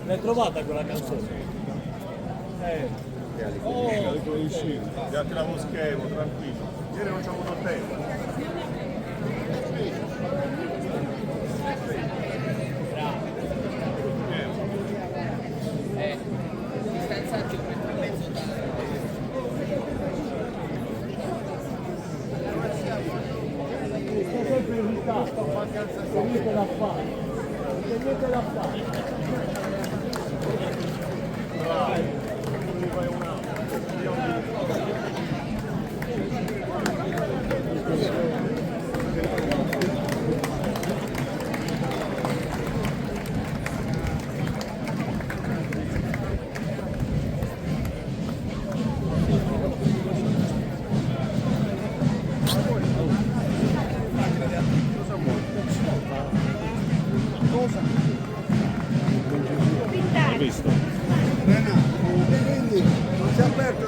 L'hai trovata quella canzone? Ya te la busquemos, tranquilo. Ieri non c'è avuto tempo. Distanza chilometro e mezzo da... Sta sempre in ritardo, c'è niente da fare, c'è niente da fare. Hai visto? Quindi non si è aperto.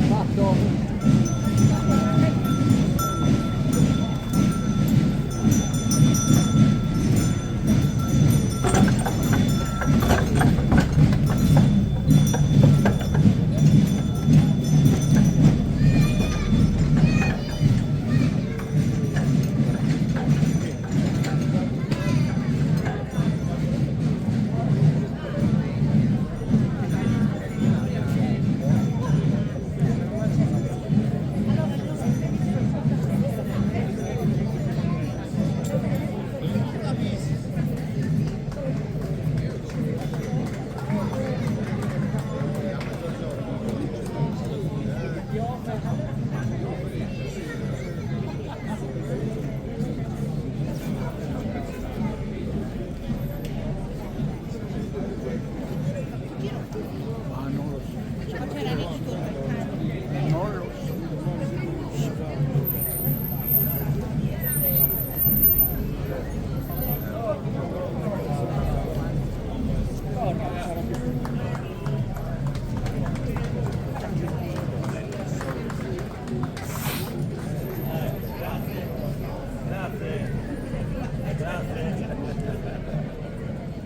Fatto.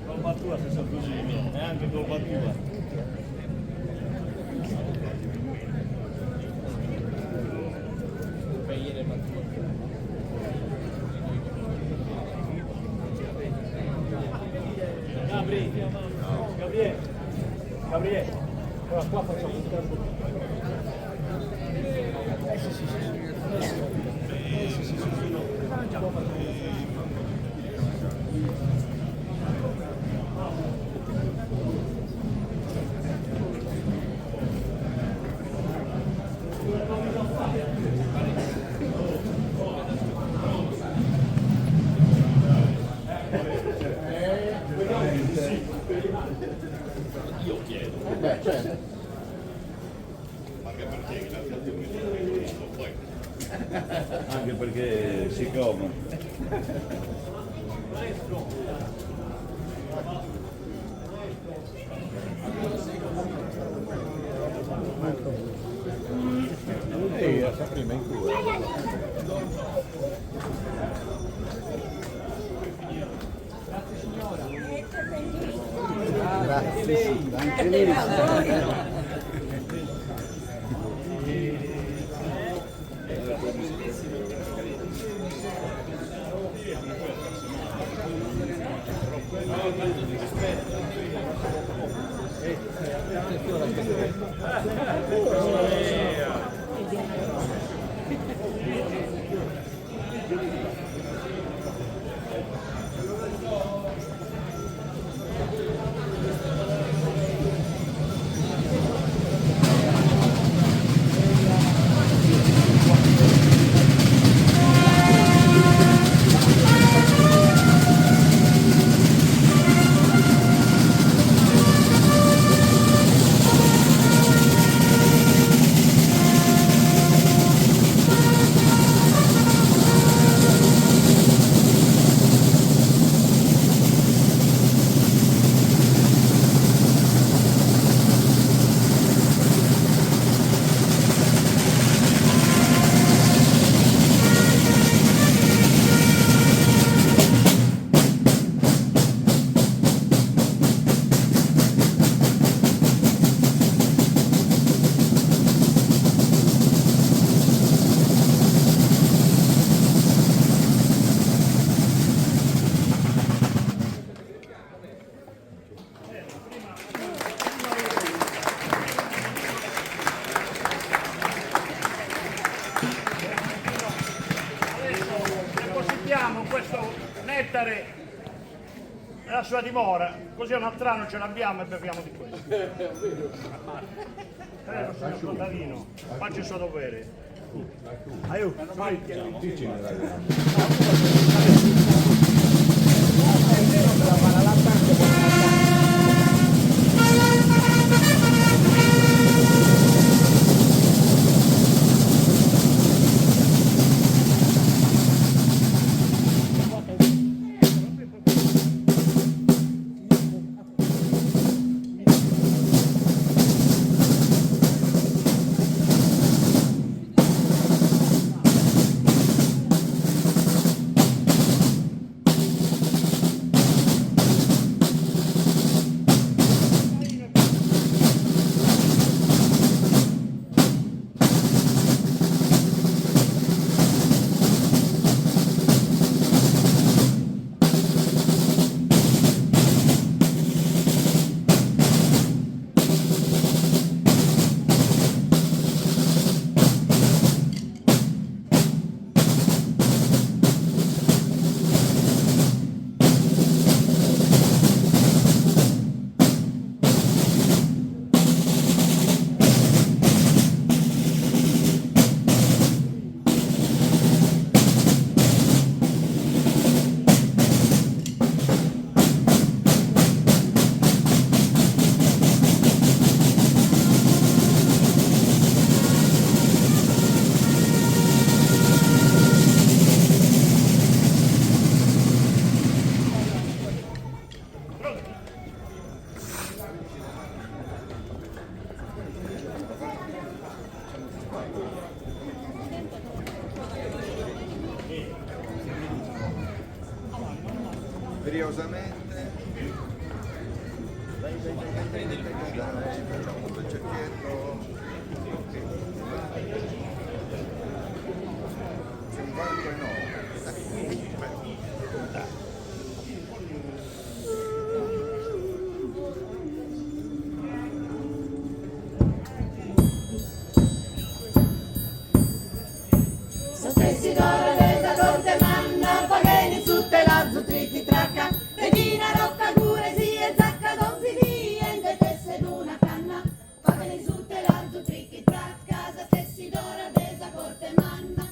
Colpa tua se sono così, è anche colpa tua. Gabriele, ora qua facciamo un tempo. Io chiedo. Certo. Anche perché grazie a Dio che poi. Anche perché siccome Essa prima in cura. Grazie, anche lei. Questo nettare nella sua dimora, così un altro anno ce l'abbiamo e beviamo di questo. Prego, signor contadino, faccia il suo dovere. Aiuto, misteriosamente. Dai, facciamo un bel cerchietto. 59. Stessi d'oro desa corte manna, pagani su te la zutriti tracca, regina rocca cure si e zacca don si ente tesse d'una canna, pagani su te la zutriti tracca, stessi d'oro desa corte manna,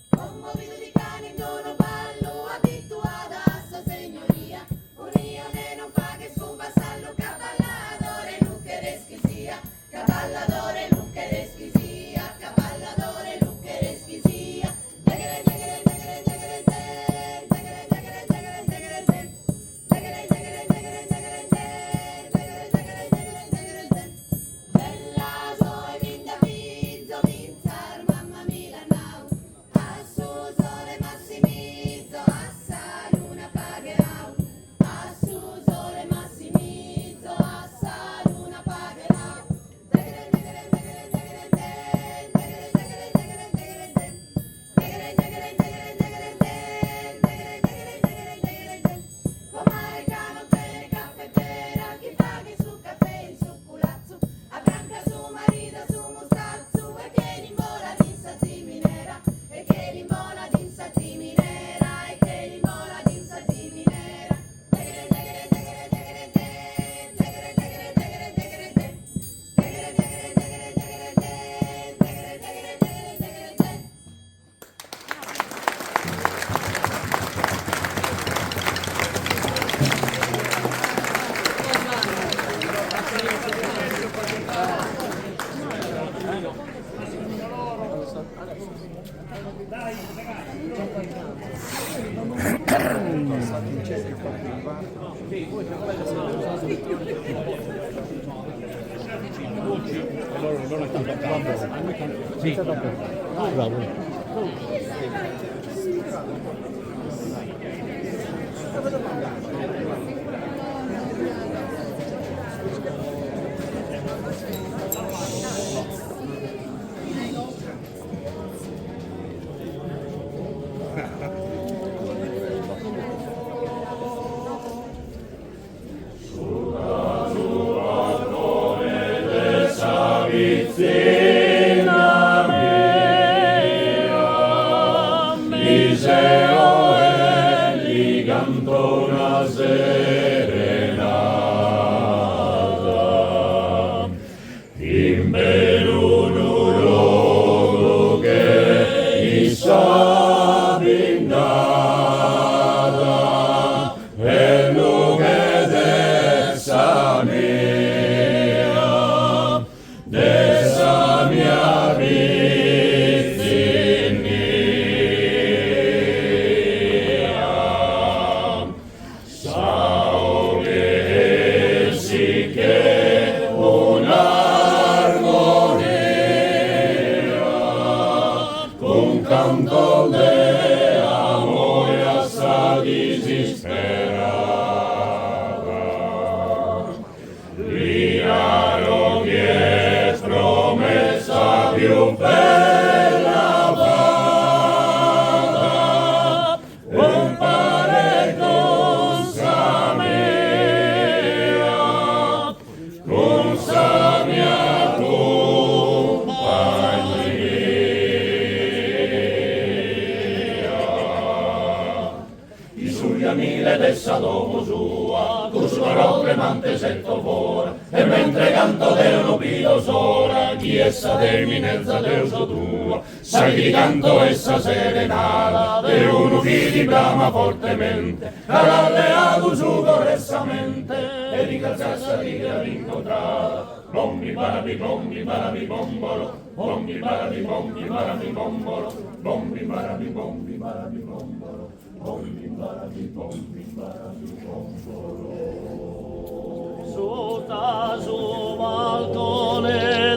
commovido di cani in dono ballo, abituata a sua signoria. Non fa che su vassallo cavalladore lucchereschi sia, cavalladore lucchereschi sia, cavalladore lucchereschi sia. Bella soe vinda pizzo, vinzar mamma milanau, a su sole massimizzo, assa luna pagherau. A su sole massimizzo, assa luna pagherà. Comare canottere, caffettera, chi fa che su caffè in su culazzo, a branca su marita, su mustazzo, e che l'imbola d'insa ziminera, e che l'imbola d'insa ziminera, e che l'imbola d'insa ziminera. Dessa dopo sua, con suonerò tremante setto fora, e mentre canto deono pido sola, chi essa terminezza deuso tua, sai di canto essa serenata, e uno che ti brama fortemente, all'alleato su correttamente, e di calzassa di gran incontrata, bombi barabi bombolo, bombi barabi bombolo, bombi barabi bombolo, bombi barabi bombolo. Sota su balcone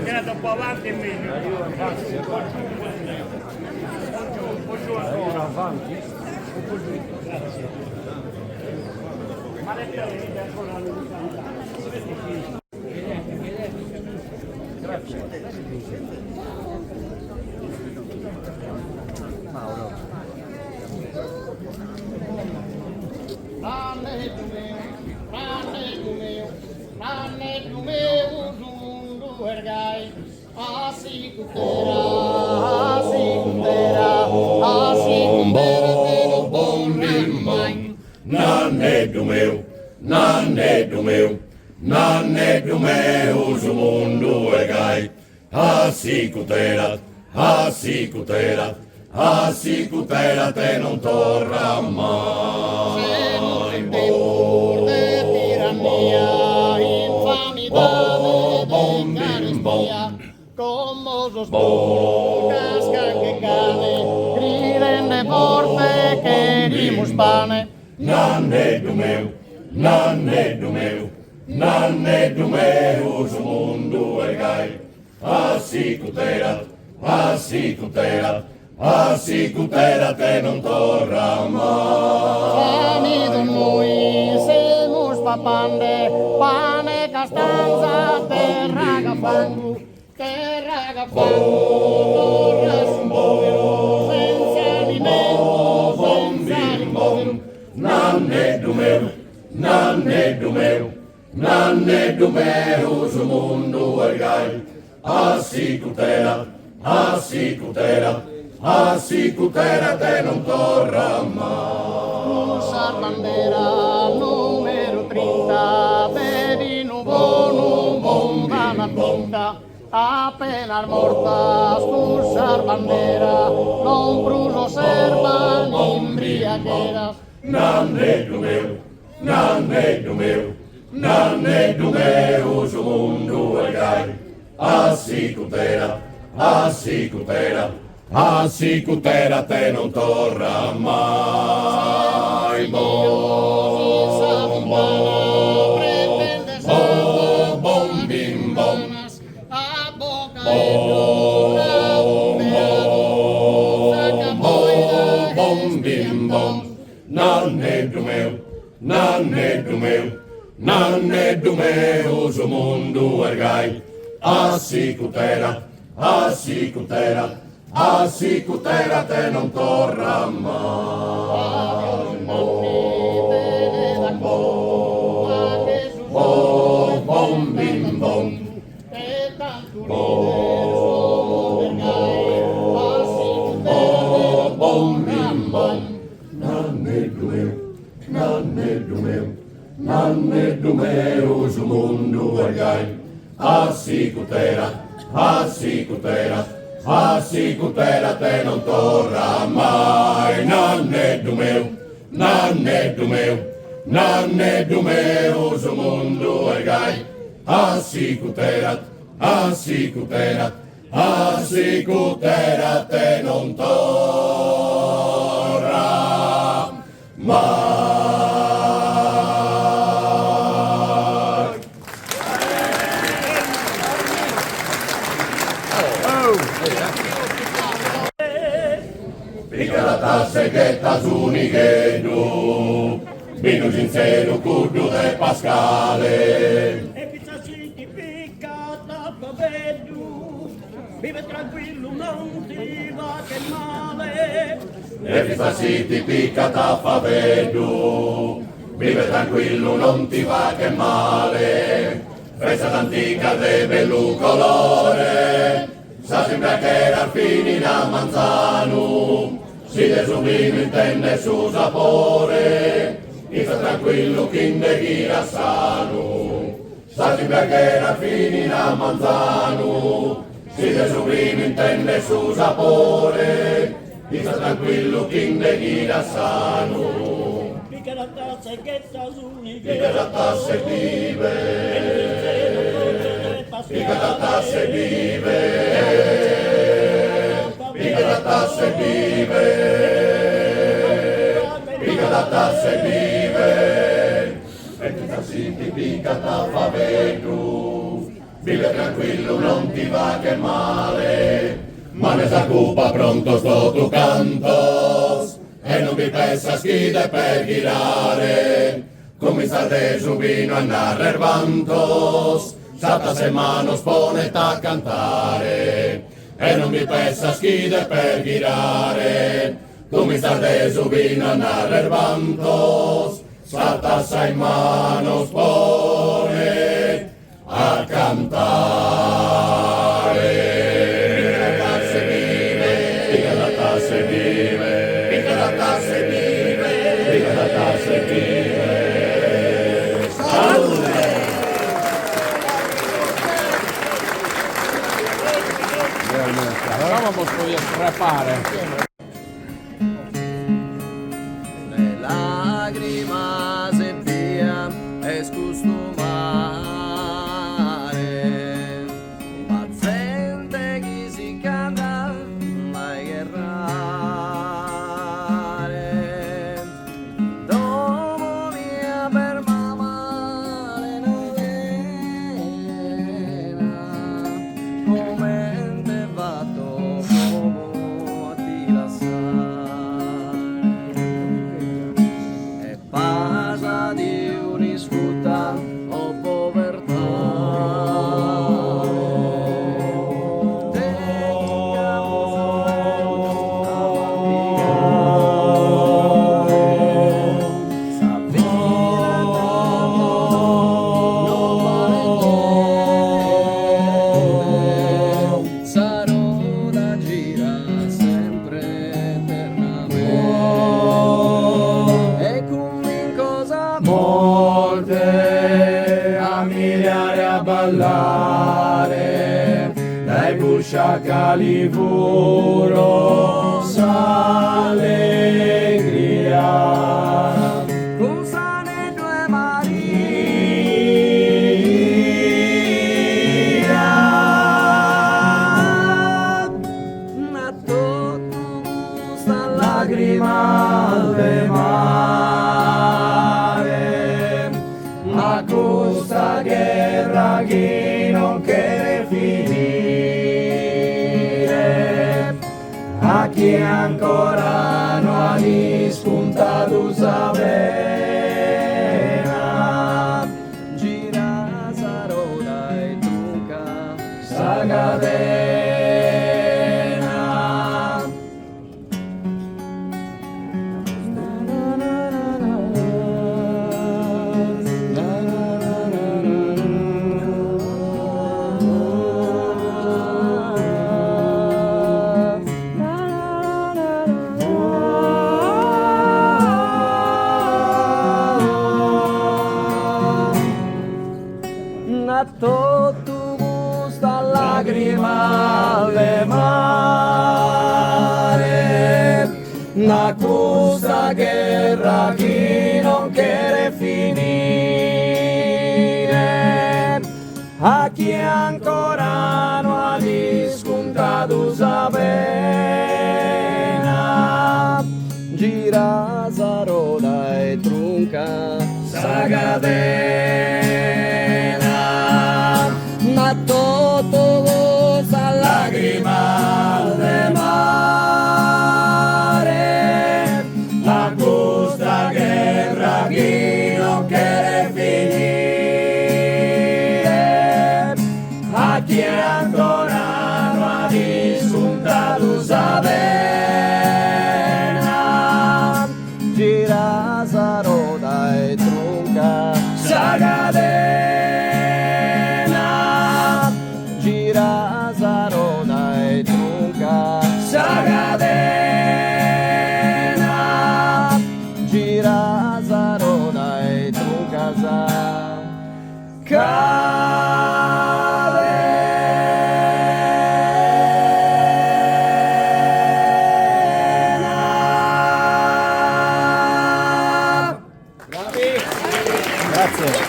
tirate un po' avanti e meglio. Un po' giù ancora. Avanti. Grazie. Ma le piante ancora la velocità. Nanneddu meu su mundu e gai, assicutera te non torra mai. Tirannia, infamità, carestia, commosos pocas che cane, griden forte che dimus pane. Nanneddu meu su mundu e gai, assicutera te non torra mai. Famidon noi semus papande, pane castanza, terra gafangu, torra sum povero, senza alimento, senza ricovero. Nanneddu meu su mundu e gai, assicutera te non torra mai. Usar bandera numero 30, vedi un bomba na pinta, appena morta usar bandera, non bruno serva imbriacheras. Nanneddu meu su mundu e gai, assicutera te non torra mai. Bom bim bom, bom bim bom. Nanneddu meu su mundu e gai, assicutera te non torra mai. Bom bim bom, bom bim bom. Nanneddu meu su mundu e gai, assicutera te non torra mai. Nanneddu meu su mundu e gai, assicutera te non torra mai. Picarata seghetta su Nigheddu, vino sincero curdo de Pascale. E pizza si ti picca da paveddu, vive tranquillo non ti va che male. E pizza si ti picca da paveddu, vive tranquillo non ti va che male. Festa d'antica de bello colore, sa sembra che era fini da manzano, si de su vino intende su sapore, e sta tranquillo chi de gira sano. Sa sembra che era fini da manzano, si de su vino intende su sapore, e sta tranquillo chi de gira sano. Picarata seghetta su Picarata se vive, Picarata se vive, Picarata se vive, Picarata se vive, e tutta si ti picata favedu, vive tranquillo, non ti va che male, ma ne s'occupa pronto sto tu cantos, e non vi pensa schide per girare, come state subino a narrer vantos, sata semanos ponete a cantare, e non vi pensa schide per girare, come state subino a narrer vantos, sata semanos ponete a cantare. Viva la tasse vive, viva la tasse vive, viva la tasse vive. Salute! Ahora vamos a strapare. Le lágrimas envían es costumare, paziente chi si canta mai errare, domo mia per mamma l'ena, come te fatto come a ti lasciare, e pasa di un'isputa o povertà. Sarò da gira sempre eternamente, e con cosa Molte a miliare a ballare, dai buscia calivuro s'allegria. con sane due Maria, ma tutto gusta Lagrima al mare, ma questa guerra che non quiere finire, a chi ancora non ha dispuntato sa pena, gira saroda e truca sa cadena. a tutto gusta Lagrima alle mare, na questa guerra che non quiere finire, a chi ancora non ha discontato sa pena, gira sa roda e trunca sa catena, ma tutto gusta lagrima alle mare, la questa guerra che non quiere finire, a chi ancora non ha discontato sa pena, gira sa roda e trunca sa catena, gira sa roda e trunca sa catena, gira sa roda e trunca sa catena. Grazie.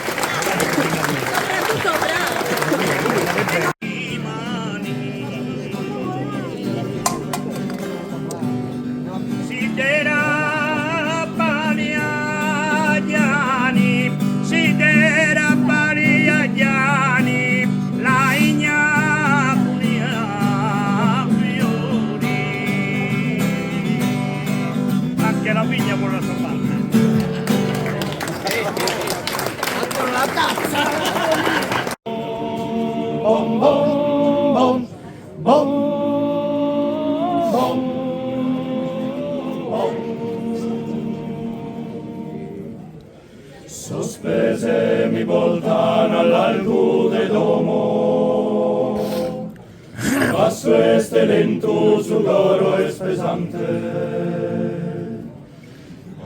Sidera Paliagiani, Sidera Paliagiani, la bom, bom, bom. Sospese mi voltan all'alto de domo, passo este lento su loro es pesante.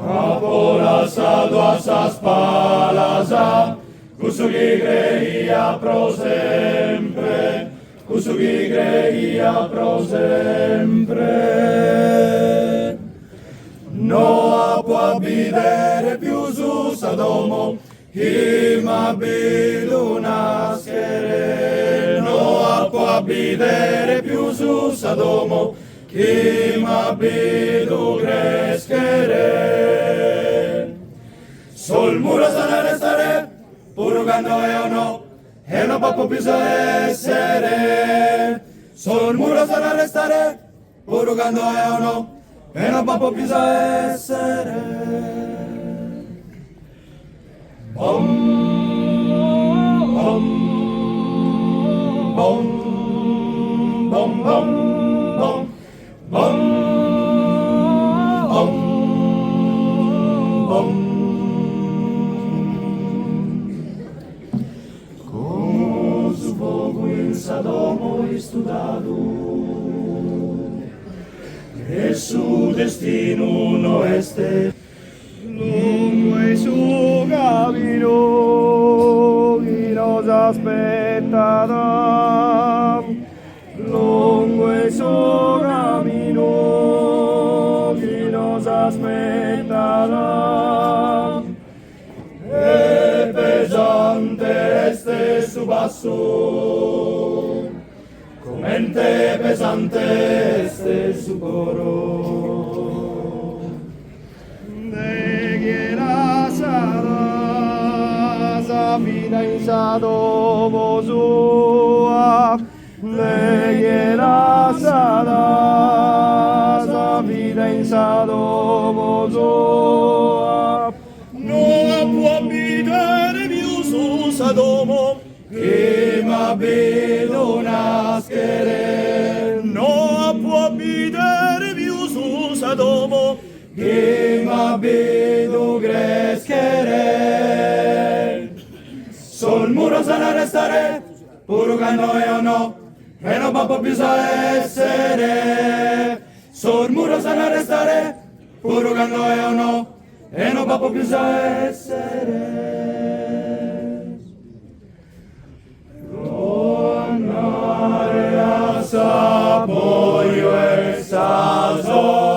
Aporasado a sas palasa, Kusugi greia pro sempre, Kusugi greia pro sempre. No può vedere più su Sadomo, Ima bilu naschere. No può vedere più su Sadomo, Ima bilu crescere. Sul muro sarà restare, purugando o no, e non può più essere. Sul muro sarà restare, purugando o no, e non può più essere. Bom, bom, bom, bom, bom, bom, bom, bom, bom. Con su fogo in Sadomo estudado, e su destino no este. Lungo è su camino chi nos aspettarà. Lungo è su camino chi nos aspettarà. E pesante este su basso, commente pesante este su coro. Neghiera sarà sa fina in Sadomo sua. Neghiera sarà sa fina in Sadomo sua. Non può abitare più su Sadomo, che ma vedo naschere. Non può abitare più su Sadomo, che ma vedo crescere. Sul muro sarà restare, purugando o no, e non può più essere. Sul muro sarà restare, purugando o no, e non può più essere. Tornare a Saboio e Saso.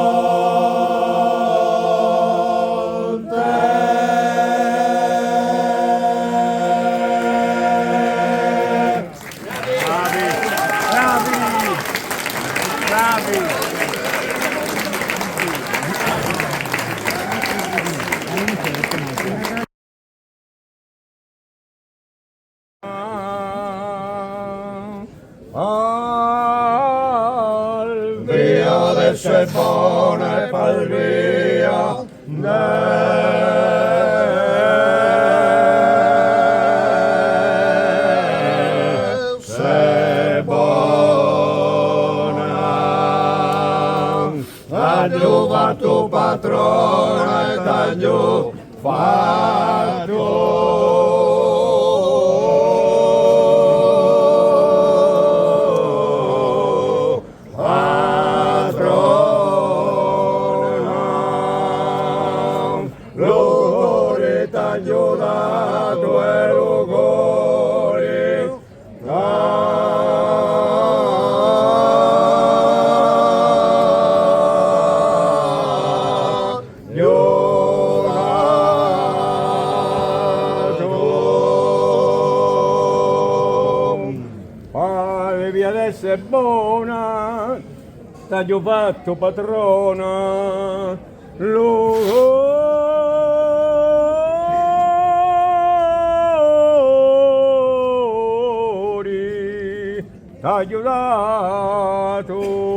Via del Sebone pal via del Sebone. Taglio fatto patrona e taglio fatto. È buona, taglio fatto patrona, lori, taglio dato.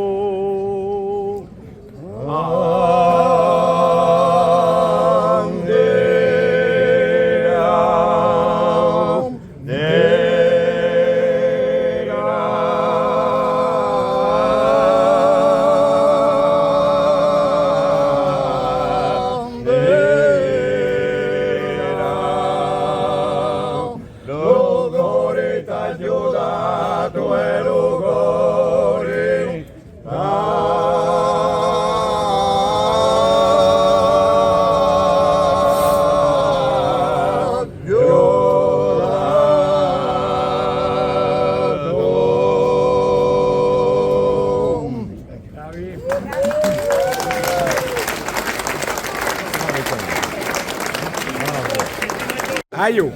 Aio.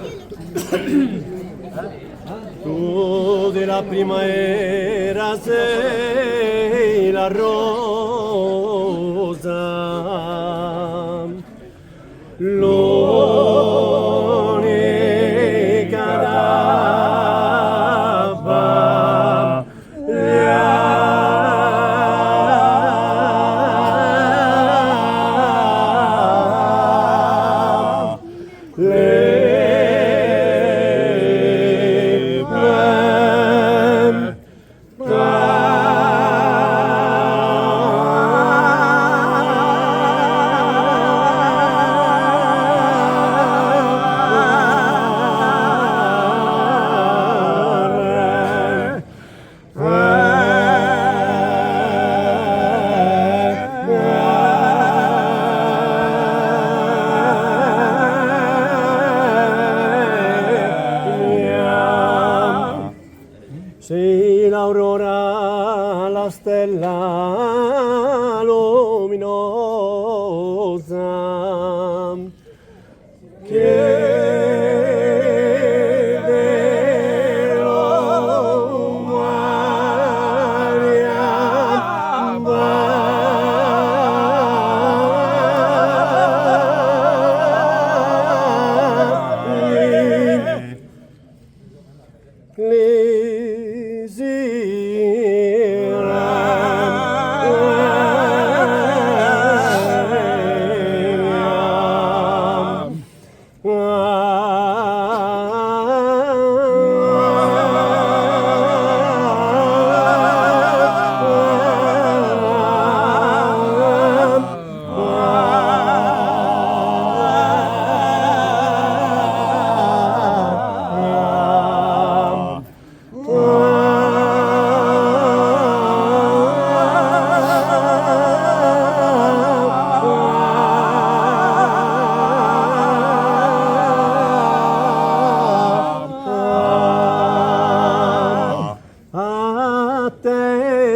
Tu della primavera sei la rosa, l'unica d'abba, sei l'aurora, la stella luminosa chiederò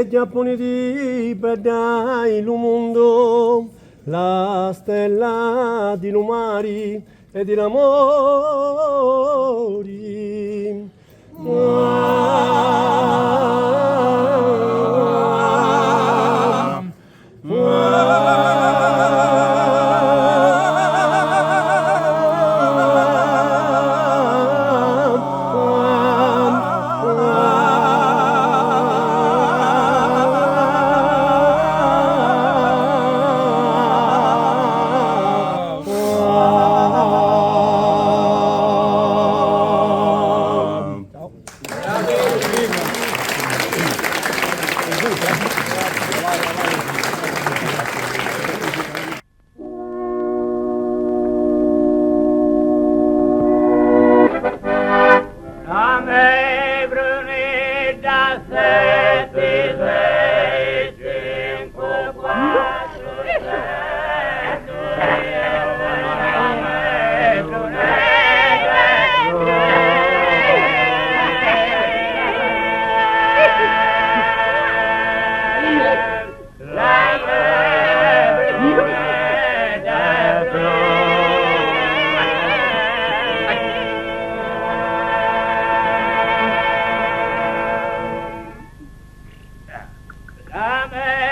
Giappone di bedai il mondo, la stella di lumari e di l'amori. Amen.